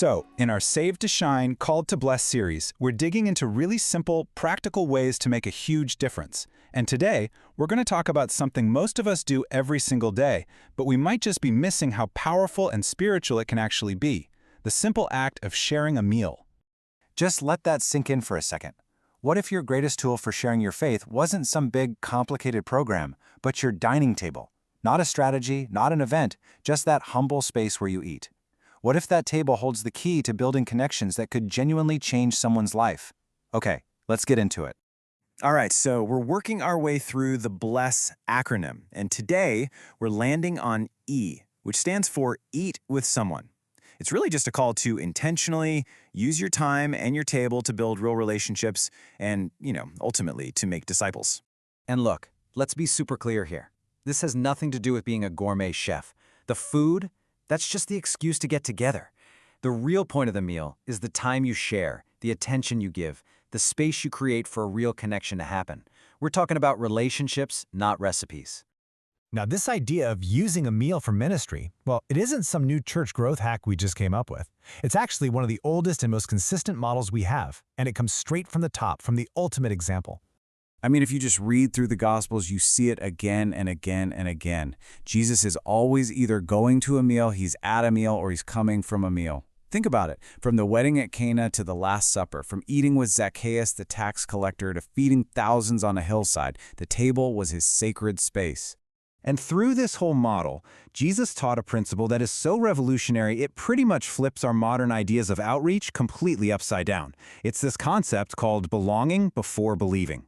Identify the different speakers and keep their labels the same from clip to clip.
Speaker 1: So, in our Saved to Shine, Called to Bless series, we're digging into really simple, practical ways to make a huge difference. And today, we're going to talk about something most of us do every single day, but we might just be missing how powerful and spiritual it can actually be: the simple act of sharing a meal.
Speaker 2: Just let that sink in for a second. What if your greatest tool for sharing your faith wasn't some big, complicated program, but your dining table? Not a strategy, not an event, just that humble space where you eat. What if that table holds the key to building connections that could genuinely change someone's life? Okay, let's get into it.
Speaker 3: All right, so we're working our way through the BLESS acronym, and today we're landing on E, which stands for Eat with Someone. It's really just a call to intentionally use your time and your table to build real relationships and, ultimately to make disciples.
Speaker 2: And look, let's be super clear here. This has nothing to do with being a gourmet chef. The food, that's just the excuse to get together. The real point of the meal is the time you share, the attention you give, the space you create for a real connection to happen. We're talking about relationships, not recipes.
Speaker 4: Now, this idea of using a meal for ministry, well, it isn't some new church growth hack we just came up with. It's actually one of the oldest and most consistent models we have, and it comes straight from the top, from the ultimate example.
Speaker 3: I mean, if you just read through the Gospels, you see it again and again and again. Jesus is always either going to a meal, he's at a meal, or he's coming from a meal. Think about it. From the wedding at Cana to the Last Supper, from eating with Zacchaeus, the tax collector, to feeding thousands on a hillside, the table was his sacred space.
Speaker 1: And through this whole model, Jesus taught a principle that is so revolutionary it pretty much flips our modern ideas of outreach completely upside down. It's this concept called belonging before believing.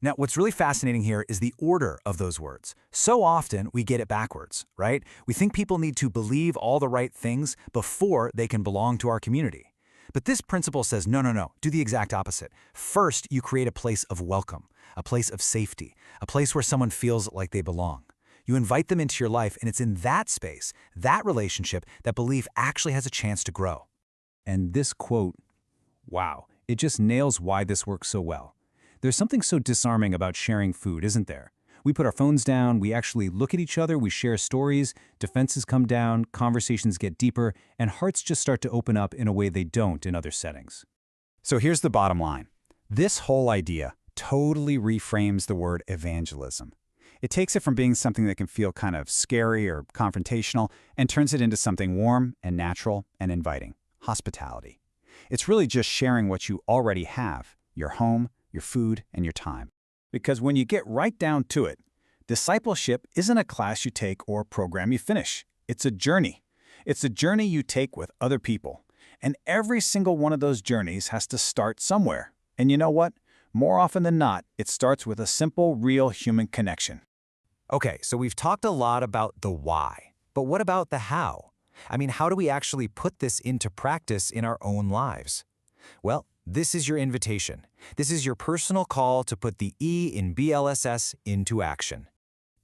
Speaker 2: Now, what's really fascinating here is the order of those words. So often, we get it backwards, right? We think people need to believe all the right things before they can belong to our community. But this principle says, no, do the exact opposite. First, you create a place of welcome, a place of safety, a place where someone feels like they belong. You invite them into your life, and it's in that space, that relationship, that belief actually has a chance to grow.
Speaker 1: And this quote, wow, it just nails why this works so well. There's something so disarming about sharing food, isn't there? We put our phones down, we actually look at each other, we share stories, defenses come down, conversations get deeper, and hearts just start to open up in a way they don't in other settings. So here's the bottom line. This whole idea totally reframes the word evangelism. It takes it from being something that can feel kind of scary or confrontational and turns it into something warm and natural and inviting: hospitality. It's really just sharing what you already have: your home, your food, and your time. Because when you get right down to it, discipleship isn't a class you take or a program you finish. It's a journey. It's a journey you take with other people. And every single one of those journeys has to start somewhere. And you know what? More often than not, it starts with a simple, real human connection.
Speaker 2: Okay, so we've talked a lot about the why, but what about the how? I mean, how do we actually put this into practice in our own lives? Well, this is your invitation. This is your personal call to put the E in BLSS into action.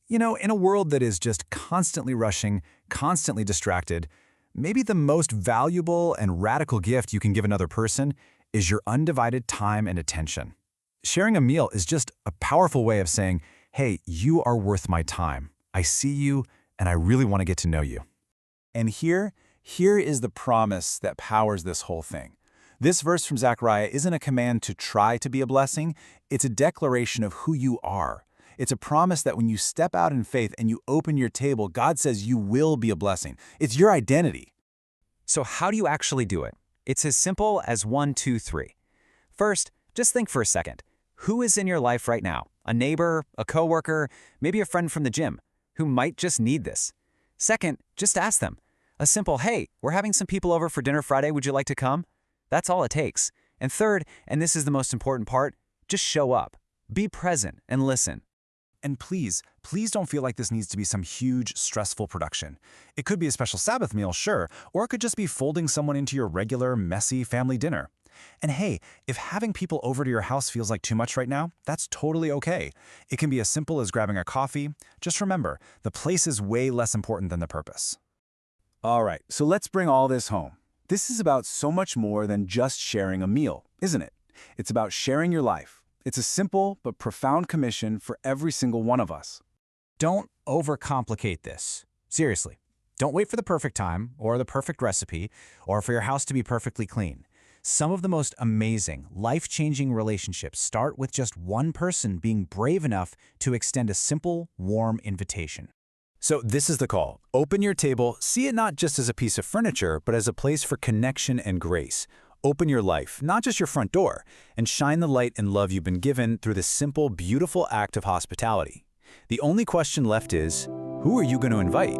Speaker 2: In a world that is just constantly rushing, constantly distracted, maybe the most valuable and radical gift you can give another person is your undivided time and attention. Sharing a meal is just a powerful way of saying, hey, you are worth my time. I see you, and I really want to get to know you.
Speaker 1: And here is the promise that powers this whole thing. This verse from Zechariah isn't a command to try to be a blessing. It's a declaration of who you are. It's a promise that when you step out in faith and you open your table, God says you will be a blessing. It's your identity.
Speaker 2: So how do you actually do it? It's as simple as 1, 2, 3. First, just think for a second. Who is in your life right now? A neighbor, a coworker, maybe a friend from the gym who might just need this. Second, just ask them. A simple, hey, we're having some people over for dinner Friday. Would you like to come? That's all it takes. And third, and this is the most important part, just show up. Be present and listen.
Speaker 1: And please don't feel like this needs to be some huge, stressful production. It could be a special Sabbath meal, sure, or it could just be folding someone into your regular, messy family dinner. And hey, if having people over to your house feels like too much right now, that's totally okay. It can be as simple as grabbing a coffee. Just remember, the place is way less important than the purpose. All right, so let's bring all this home. This is about so much more than just sharing a meal, isn't it? It's about sharing your life. It's a simple but profound commission for every single one of us.
Speaker 2: Don't overcomplicate this. Seriously,
Speaker 3: Don't wait for the perfect time or the perfect recipe or for your house to be perfectly clean. Some of the most amazing, life-changing relationships start with just one person being brave enough to extend a simple, warm invitation. So this is the call. Open your table, see it not just as a piece of furniture, but as a place for connection and grace. Open your life, not just your front door, and shine the light and love you've been given through the simple, beautiful act of hospitality. The only question left is, who are you going to invite?